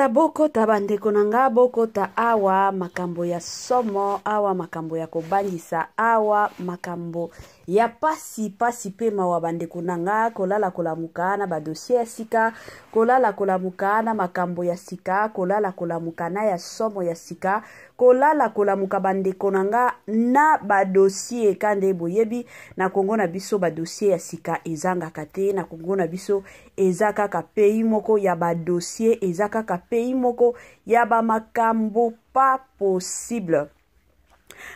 Bokota bandeko nanga bokota awa makambo ya somo awa makambo ya kobangisa awa makambo ya pasi pe mawa bandeko nanga kolala kolamuka na ba dossier ya sika kolala kolamuka na makambo ya sika kolala kolamuka na ya somo ya sika kolala kolamuka bandeko nanga na ba dossier kande boyebi na Kongo na biso ba dossier ya sika ezanga kate na Kongo na biso ezaka ka pays moko ya ba dossier ezaka ka pays moko ya ba makambo pas possible.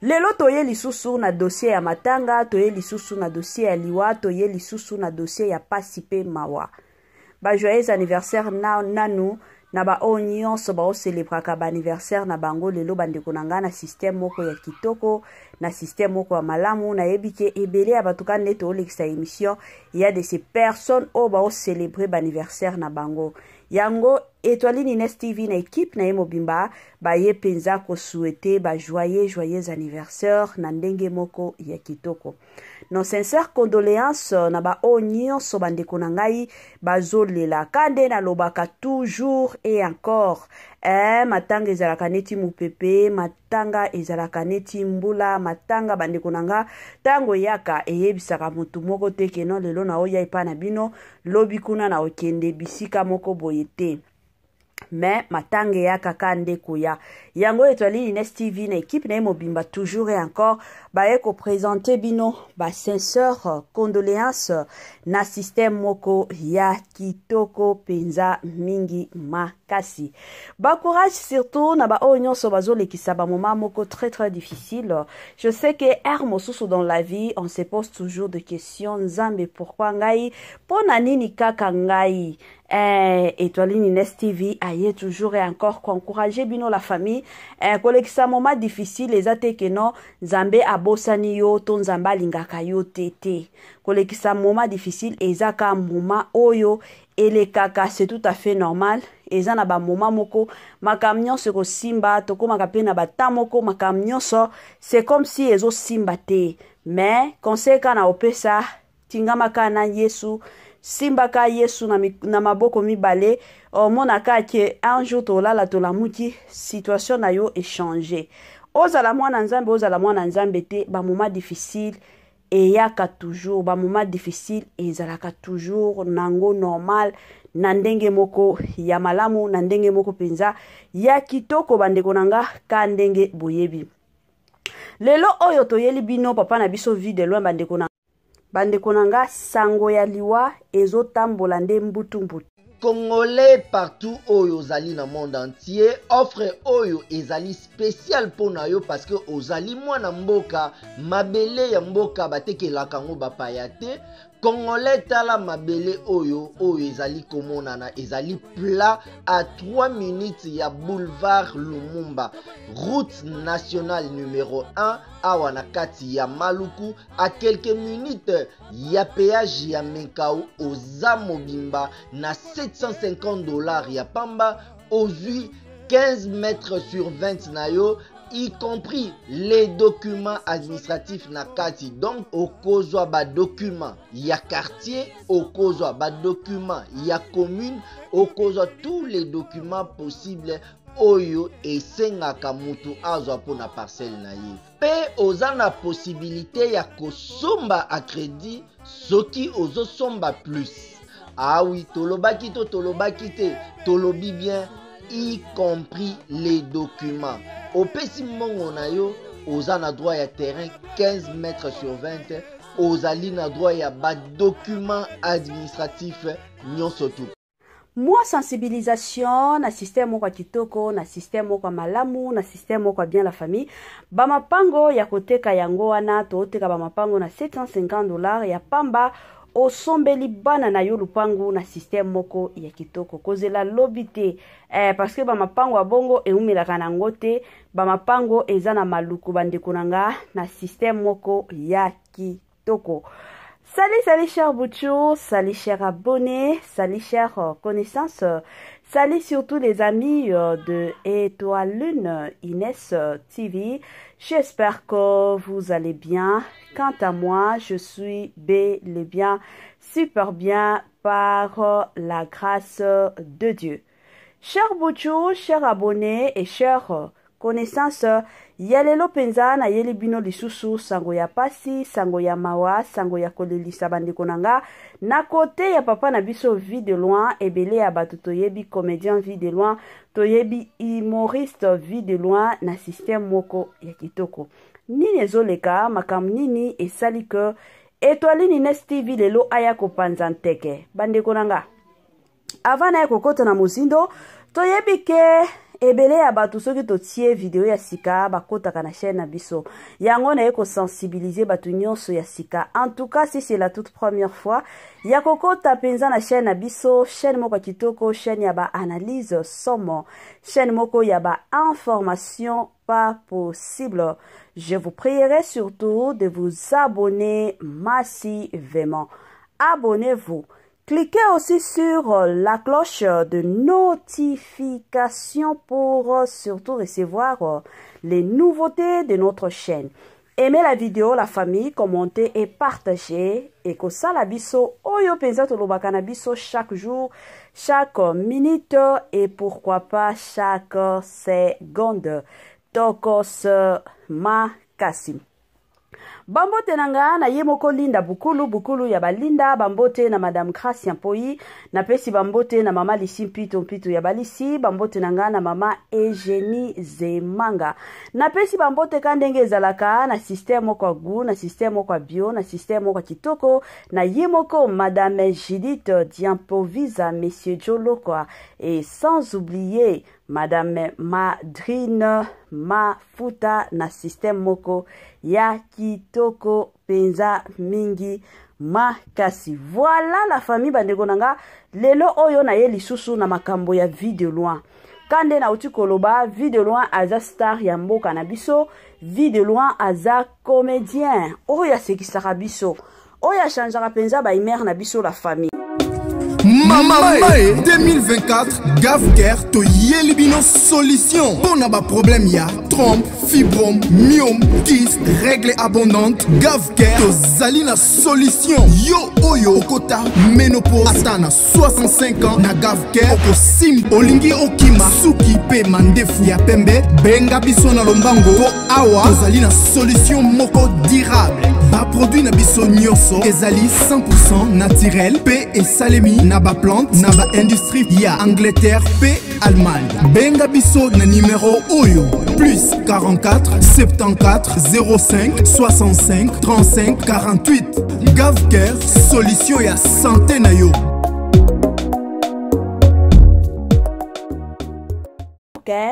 Lelo toye lisusu na dossier ya matanga, toye lisusu na dossier ya liwa, toye lisusu na dossier ya pasi pe mawa. Ba joyeux anniversaire nanu na ba onion so ba o celebraka ba anniversaire na bango lelo bandeko nanga na système moko ya kitoko na système moko ya malamu na yebike ebele ya batuka neto olekisa émission il y a de ces personnes au ba o célébrer ba anniversaire na bango yango Étoile Nines TV na équipe na Yemobimba ba ye penza ko souhaiter ba joyeux anniversaire na ndenge moko ya kitoko. Nos sincères condoléances na ba onion so bandeko na ngai bazolela kande na lobaka toujours et encore matanga ezalaka neti mupepe matanga ezalaka neti mbula matanga bandeko nanga tango yaka eyebisaka mutu moko teke no lelo na oya ipa na bino lobi kuna na okende bisika moko boyete mais matange ya kakande kuya yango Étoile Nines TV na équipe na Yemobimba toujours et encore ba eko présenter bino ba sincères condoléances na système moko ya kitoko penza mingi makasi ba courage surtout na ba onyo so bazolekisa ba moment moko très difficile. Je sais que mosusu dans la vie on se pose toujours des questions nzambe pourquoi ngai pona nini kaka ngai Étoile Nines TV aye toujours et encore encourager bino la famille kolekisa moment difficile ezate que non nzambe abosani yo to nzambe alingaka yo tete kolekisa moment difficile ezaka moment oyo elekaka c'est tout à fait normal eza na ba moment moko makamnyo se ko simba to ko makapena ba tamoko makamnyo so c'est comme si ezo simba te mais conseil kana opesa tingama kana Yesu simba ka Yesu na maboko mibale mona ka ke un jour to lala to la muki situation na yo échanger ozala mwana nzambe te ba moment difficile et yaka toujours ba moment difficile ezalaka toujours nango normal na ndenge moko ya malamu na ndenge moko penza ya kitoko bandeko nanga ka ndenge boyebi lelo oyo toyeli bino papa na biso vie de loin bandeko nanga sango ya liwa ezotambola nde mbutu Congolais partout oyo ozali na monde entier offre oyo ezali spécial pona yo parce que ozali mwana mboka mabele ya mboka batekelaka ngo bapaya te Congolais tala mabele oyo ezali komonana ezali plat à 3 minutes ya boulevard Lumumba route nationale numéro 1 awa na kati ya Maluku à quelques minutes ya péage ya Menkau oza mobimba na $750 ya pamba ozui 15 mètres sur 20 na yo y compris les documents administratifs na kati donc okozwa ba documents ya quartier okozwa ba documents ya commune okozwa tous les documents possibles oyo esengaka mutu azwa pona parcelle na ye pe oza na possibilité ya kosomba à crédit soki ozosomba plus. Ah oui, tolobaki te, tolobi bien, y compris les documents. Au pesi mongo na yo, oza na droit ya terrain 15 mètres sur 20, ozali na droit ya ba documents administratifs nyonso tu. Moi sensibilisation na système moko kitoko na système moko malamu na système moko bien la famille ba mapango ya koteka yango wana to teka ba mapango na $750 ya pamba osombeli bana na yo lupangu na système moko ya kitoko kozela lobite parce que ba mapango abongo eumelaka na ngote ba mapango eza na maluku bandeko nanga na système moko ya kitoko. Salut chers Bouchou, salut chers abonnés, salut chers connaissances, salut surtout les amis de Étoile Nines TV. J'espère que vous allez bien. Quant à moi, je suis bel et bien, super bien par la grâce de Dieu. Chers Bouchou, chers abonnés et chers connaissances, yalelo penza na yeli bino lisusu sango ya pasi, sango ya mawa, sango ya kolelisa bandeko nanga. Na côté ya papa na biso vie de loin, ebele ya bato toyebi comédien vie de loin, toyebi humoriste vie de loin na système moko ya kitoko. Nini ezoleka makam nini esali ke Étoile Nines TV lelo aya kopanza nteke bandeko nanga. Avant na kokota na mozindo, toyebi ke ebele ya bato soki totie video ya sika bakotaka na chaîne na biso. Yango na eko sensibiliser bato nyonso ya sika. En tout cas, si c'est la toute première fois, ya kokota penza na chaîne na biso, chaîne moko kitoko, chaîne ya ba analyse somo, chaîne moko ya ba information pas possible. Je vous prierai surtout de vous abonner massivement. Abonnez-vous. Cliquez aussi sur la cloche de notification pour surtout recevoir les nouveautés de notre chaîne. Aimez la vidéo, la famille, commentez et partagez. Et que ça la biso, oyo penza tolobaka na biso chaque jour, chaque minute et pourquoi pas chaque seconde. Tokos makasi. Bambote nanga na yemoko linda bukulu ya balinda bambote na madame Gracia Mpoi na pesi bambote na mama Lisi Mpito ya balisi bambote nanga na mama Eugenie Zemanga na pesi bambote kandenge ezalaka na système kwa gu na système kwa bio na système kwa kitoko na yemoko madame Judith Diampovisa monsieur Jolokwa et sans oublier Madame Madrine Mafuta na système moko ya kitoko penza mingi makasi. Voilà la famille bandeko nanga lelo oyo na ye lisusu na makambo ya vie de loin. Kande na uti koloba vie de loin aza star ya mboka na biso, vie de loin aza comédien. Oya sekisaka biso. Oya chanjaka penza ba imer na biso la famille. Mamae 2024 Gavker to yelibino solution pour na ba problème ya trompe, fibrome, myome, kyste, règle abondante. Gavker to zali na solution. Yo oyo okota ménopause atana 65 ans na Gavker oko sim olingi okima suki pe mandefu ya pembe benga biso na lombango po awa tozali na solution moko durable. Ba produit na biso nyonso ezali 100% naturel pe esalemi na ba plante na ba industrie ya Angleterre pe Allemagne. Benga biso na numéro oyo plus 44 74 05 65 35 48. Gavker solution ya santé na yo.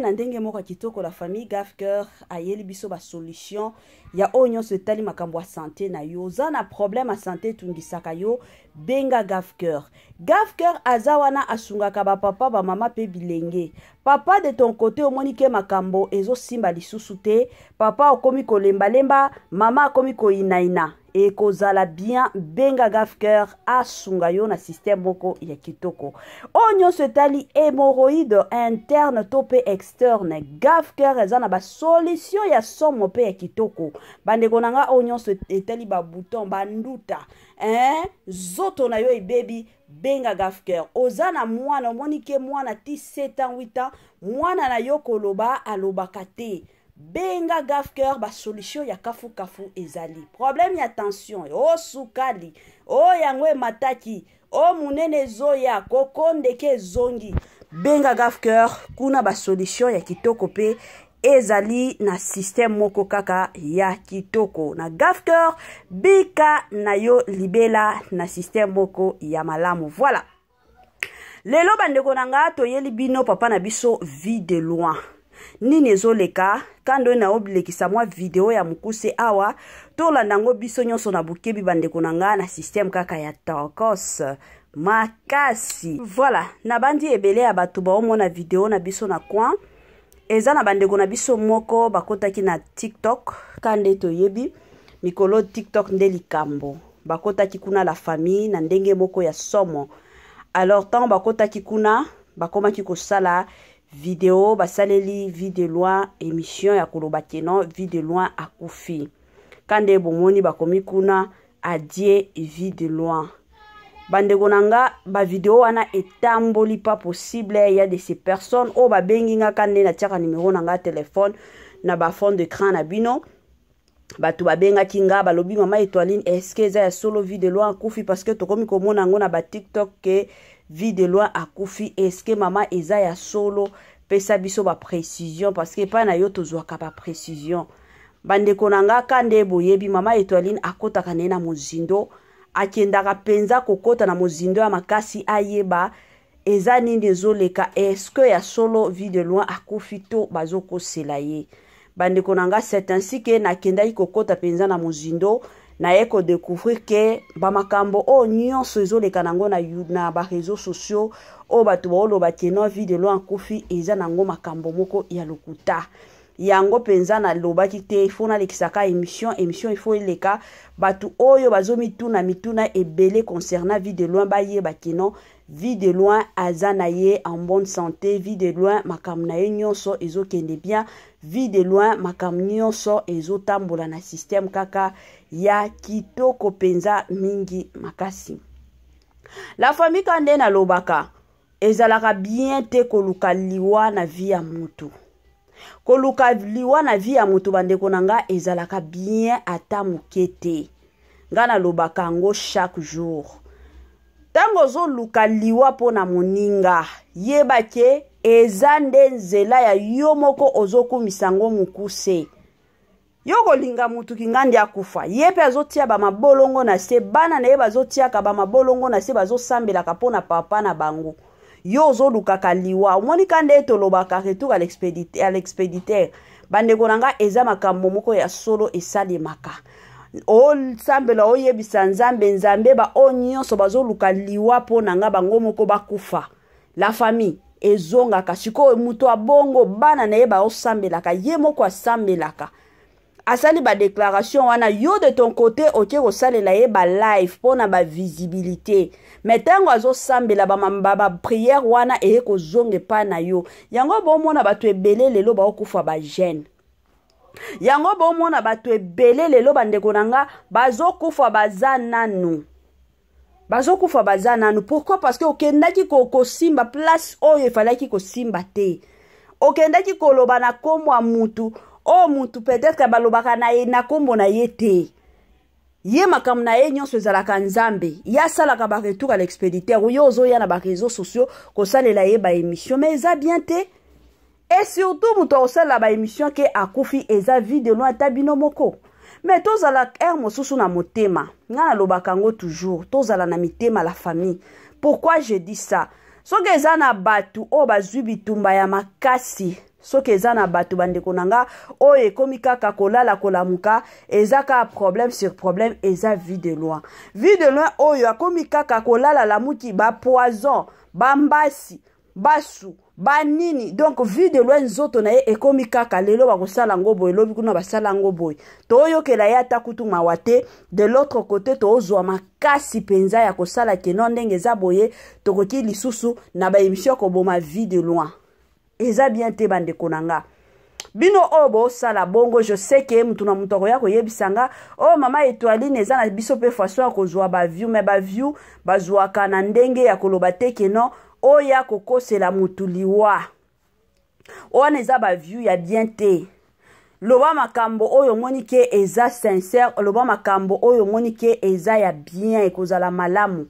Na ndenge moko kitoko la famille Gavker ayeli biso ba solution ya onyo se tali makambo ya santé na yo za na problème a santé tungisaka yo benga Gavker. Gavker azawana asungaka ba papa ba mama pe bilenge. Papa de ton côté omoni ke makambo ezo simba lisusu te, papa okomi kolemba lemba, mama akomi ko inaina. Et kozala bien benga Gavker asunga yo na système moko ya kitoko. Onyo se tali hémorroïde interne tope externe. Gavker eza na ba solution ya somo pe ya kitoko. Bandeko nanga onyo se tali ba bouton banduta. Zoto na yo baby benga Gavker. Ozana mwana monike mwana ti 7 ans 8 ans mwana na yo koloba alobaka te. Benga Gavker ba solution ya kafu ezali. Problème ya tension, o sukali, o yangwe mataki, o munene zoya, kokonde ke zongi. Benga Gavker kuna ba solution ya kitoko pe ezali na système moko kaka ya kitoko. Na Gavker bika na yo libela na système moko ya malamu. Voilà. Lelo bandeko nanga toyeli bino papa na biso vie de loin. Nini ezoleka kando na obilekisa mwa video ya mukuse awa tolanda ngo biso nyonso na bukebi bandeko nanga na système kaka ya Tokos makasi. Voilà, na bandi ebele ya bato ba omona video na biso na coin. Eza na bandeko na biso moko bakotaki na TikTok kande toyebi mikolo TikTok nde likambo. Bakotaki kuna la famille na ndenge moko ya somo. Alors tant bakotaki kuna bakomaki kosala vidéo basaleli vie de loin émission ya koloba keno vie de loin akufi kande bomoni bakomi kuna adie vie de loin bandeko nanga ba vidéo wana etamboli pas possible. Il y a de ces personnes o ba bengi nga kande na tiaka numéro nanga téléphone na ba fond d'écran na bino batu ba benga kinga ba lobi mama Étoiline est-ce que za ya solo vidéo akufi parce que tokomi komona ngo na ba TikTok ke vidéo akufi est-ce que mama eza ya solo pesa biso ba précision parce que pa na yo tozwaka ba précision bandeko nanga kande boyebi mama Étoiline akota kanena mozindo akendaka penza kokota na mozindo ya makasi ayeba eza nini ezoleka est-ce que ya solo vidéo akufi to bazoko selaye bandeko nanga c'est ainsi que nakendaki kokota penza na mozindo na eko découvrir que bamakambo o nyonso ezoleka nango na ba réseaux sociaux o batu baoloba keno vidéo akufi eza nango makambo moko ya lokuta yango penza na lobaki te fona lekisaka émission il faut eleka batu oyo bazomituna mituna ebele concernant vidéo baye bakeno vidéo azana ye en bonne santé vidéo makam na ye nyonso ezokende bien vidéo makam nyonso ezotambola na système kaka ya kitoko penza mingi makasi. La famille kande na lobaka ezalaka bien te koluka liwa na vie ya mutu. Koluka liwa na vie ya mutu bandeko nanga ezalaka bien ata mukete. Ngana lobaka ngo chaque jour. Tango zo luka liwa pona moninga yeba ke ezande nzela ya yomoko ozoku misango mukuse. Yoko linga mutu kingandi akufa. Yepe azotia ba mabolongo na se bana na yeba azotia ka ba mabolongo na se bazo sambela kapona papa na bango. Yo zo lukaka liwa. Omoni kande etolobaka retour à l'expéditeur. Bandeko nanga eza makambo moko ya solo esalemaka. O sambela oyebisa nzambe nzambe ba onyonso bazo luka liwa po nanga bango moko bakufa. La famille ezonga kasiko mutu abongo bana na yeba osambelaka ye moko asambelaka. Asali ba déclaration wana yo de ton côté oke kosalela ye ba live pona ba visibilité mais tango azo sambela ba prière wana eye kozonge pa na yo yango bomona batu ebele lelo ba okufa ba jeune yango bomona batu ebele lelo bandeko nanga bazokufa bazananu pourquoi parce que okendaki kosimba place oyo falaki kosimba te okendaki koloba na kombo a mutu o mutu peut-être balobaka na ye na kombo na ye te ye makam na ye nyonso ezalaka nzambe ya salaka ba retour à l'expéditeur yo ozo ya na ba réseaux sociaux kosalela ye ba émission mais eza bien te et surtout mutu osala ba émission ke akufi eza vidéo ata bino moko mais tozala mosusu na motema ngana lobaka ngo toujours tozala na mitema la famille. Pourquoi je dis ça? Soki eza na batu o bazwi bitumba ya makasi soki eza na batu bandeko nanga oyo ekomi kaka kolala kolamuka eza ka problème sur problème eza vidéo oyo akomi kaka kolala lamuki ba poison bambasi basu banini donc vidéo nzoto na ye ekomi kaka lelo bakosala ngo boye lobi kuna basala ngo boye toyokela ye ata kutu mawate de l'autre côté tozwa makasi penza ya kosala keno ndenge eza boye tokoki lisusu na ba émission koboma vidéo eza bien te bandeko nanga bino obo sala bongo je sais que mutu na mutu ya koyebisanga oh mama Étoiline eza na biso pe façon ya kozwa ba view mais ba view bazwaka na ndenge ya koloba te keno oya kokosela mutu liwa oya neza ba view ya bien te loba makambo oyo moni ke eza sincère loba makambo oyo moni ke eza ya bien ekozala malamu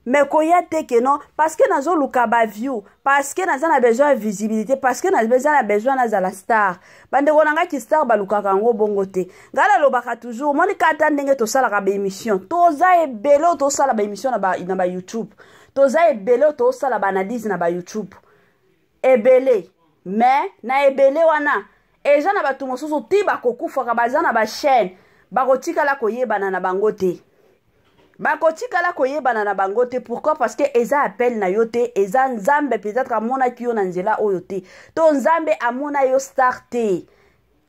mais koya te que non parce que nazo luka ba view parce que naza na besoin de visibilité parce que naza na besoin na la star bande konanga ki star balukaka ngo bongo te ngala lobaka toujours moni kata ndenge to sala ka ba émission toza ebelo to sala ba émission na ba YouTube toza ebelo to sala ba analyse na ba YouTube ebele mais na ebele wana eja na batu mosusu ti bakokufa ka bazana ba chaîne bakotika la koyebana na bango te bakotika la koyebana na bango te pourquoi parce que eza appel na yo te eza nzambe peut-être amona ki yo na nzela oyo te to nzambe amona yo star te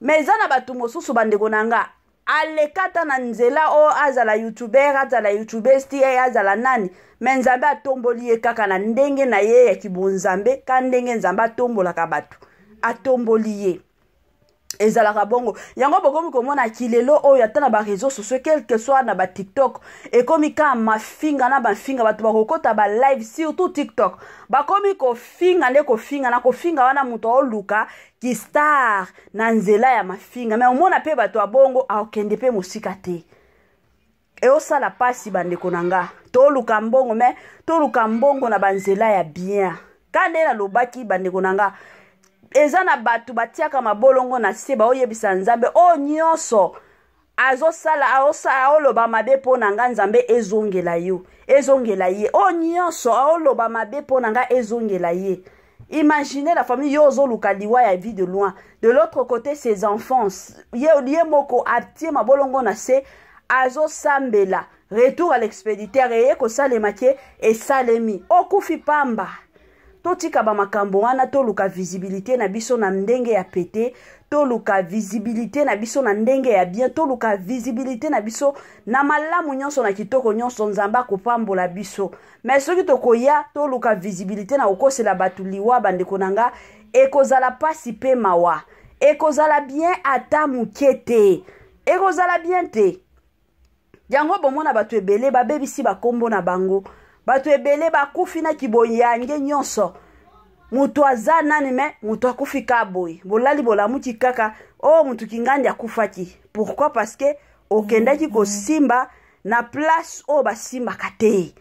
mais eza na batu mosusu bandeko nanga alekata na nzela o azala youtuber sti azala nani mais nzambe atomboli ye kaka na ndenge na ye ya kibonzambe ka ndenge nzambe atombolaka batu atomboli ye ezalaka bongo yango bokomi komona kilelo oyo ata na ba réseaux sociaux quel que soit na ba TikTok ekomi ka mafinga na bafinga bato bakokota ba live surtout TikTok bakomi kofinga nde kofinga na kofinga wana muto oluka ki star na nzela ya mafinga mais omona pe bato abongo akende pe musika te e osala pasi bandeko nanga toluka mbongo mais toluka mbongo na banzela ya bien kande na lobaki bandeko nanga eza na batu batiaka mabolongo na se baoyebisa nzambe o nyonso azosala aoloba mabe mpo na nga nzambe ezongela ye o nyonso aoloba mabe mpo na nga ezongela ye. Imaginez la famille yo ozoluka liwa ya vie de loin de l'autre côté ses enfants ye moko atie mabolongo na se azosambela retour à l'expéditeur eye kosalema ke esalemi okufi pamba. Totika ba makambo wana toluka visibilité na biso na ndenge ya pete, toluka visibilité na biso na ndenge ya bien, toluka visibilité na biso na malamu nyonso na kitoko nyonso nzamba kopambola biso. Mais soki tokoya toluka visibilité na okosela batu liwa bandeko nanga ekozala pasi pe mawa. Ekozala bien ata mukete. Ekozala bien te. Yango bomona batu ebele babebisi bakombo na bango. Batu ebele bakufi na kiboyange nyonso. Mutu aza nani me mutu akufi kaboy. Bolali bolamuti kaka o mutu kingandi akufaki. Pourquoi? Parce que okendaki ko simba na place o basimba kate.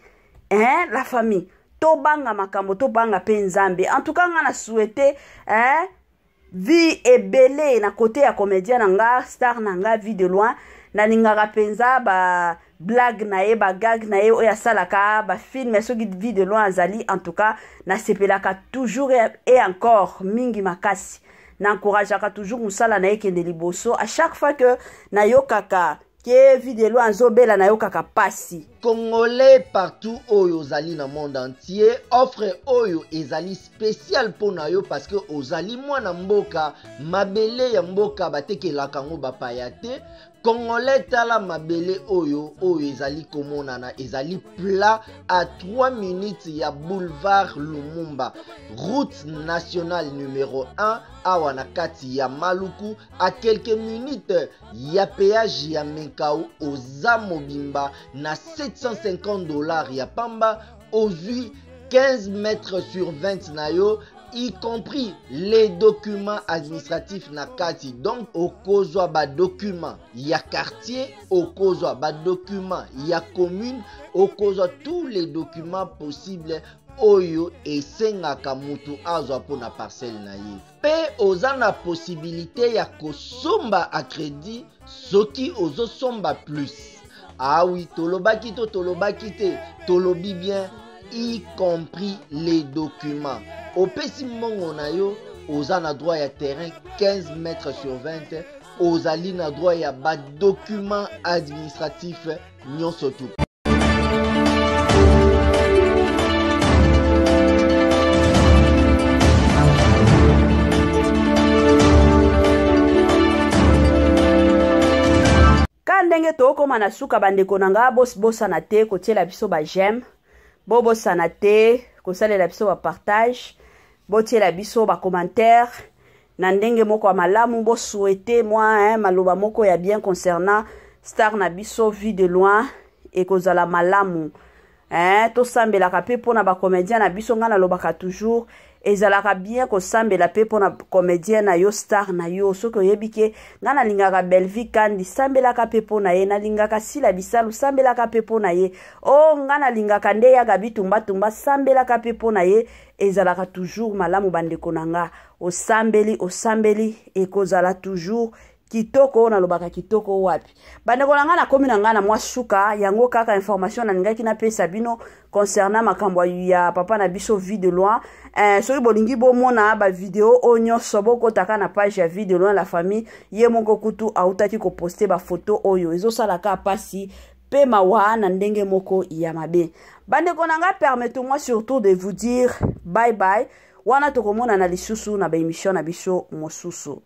La famille tobanga makambo tobanga pe nzambe. En tout cas ngana souhaiter vie ebele na côté ya comédien nanga star nanga vie de loin na ningaka penza ba blague na ye ba gag na ye oya salaka ba film soki vie de loin azali en tout cas na sepelaka toujours et encore mingi makasi na encourageaka toujours musala na ye kende liboso à chaque fois que na yokaka ke vie de loin zobela na yokaka pasi. Congolais partout oyo ozali na monde entier offre oyo ezali spécial pour na yo parce que ozali mwana mboka mabele ya mboka batekelaka ngo bapaya te. Congolais tala mabele oyo ezali komonana ezali plat à 3 minutes ya boulevard Lumumba route nationale numéro 1 awa na kati ya Maluku à quelques minutes ya péage ya Menkau oza mobimba na $750 ya pamba ozui 15 mètres sur 20 na yo y compris les documents administratifs na kati. Donc okozwa ba document ya quartier, okozwa ba document ya commune, okozwa tous les documents possibles oyo esengaka mutu azwa pona parcelle na ye. Pe oza na possibilité ya kosomba a crédit soki ozosomba plus. Ah oui, tolobaki to tolobaki te, tolobi bien y compris les documents. Au pesi mongo na yo, oza na droit ya terrain 15 mètres sur 20, ozali na droit ya ba document administratif nyonso tu. Ndenge tokoma na suka bandeko nanga bosana te kotiela biso ba j'aime bosana te kosalela biso ba partage botiela biso ba commentaire na ndenge moko ya malamu bo souhaiter moi maloba moko ya bien concernant star na biso vie de loin et kozala malamu to sambelaka pe pona ba comédien na biso ngana lobaka toujours ezalaka bien ko sambela pe pona comédien na yo star na yo soko oyebike ngana lingaka Belvi kandi sambelaka pe pona ye na lingaka Sila Bisalu sambelaka pe pona ye o ngana lingaka nde ya gabitumba tumba sambelaka pe pona ye ezalaka toujours malamu bandeko nanga osambeli ekozala toujours kitoko na lobaka kitoko wapi bandeko nanga na komi nanga na mwa suka yango kaka information na ningaki na pesa bino concernant makambo ya papa na biso vie de loin soki bolingi bomona ba video onyo sobo kotaka na page ya vie de loin la famille ye moko kutu autaki ko poster ba photo oyo ezosalaka pasi pe mawa na ndenge moko ya mabe bandeko nanga permettez-moi surtout de vous dire bye bye wana tokomona na lisusu na ba émission na biso mosusu.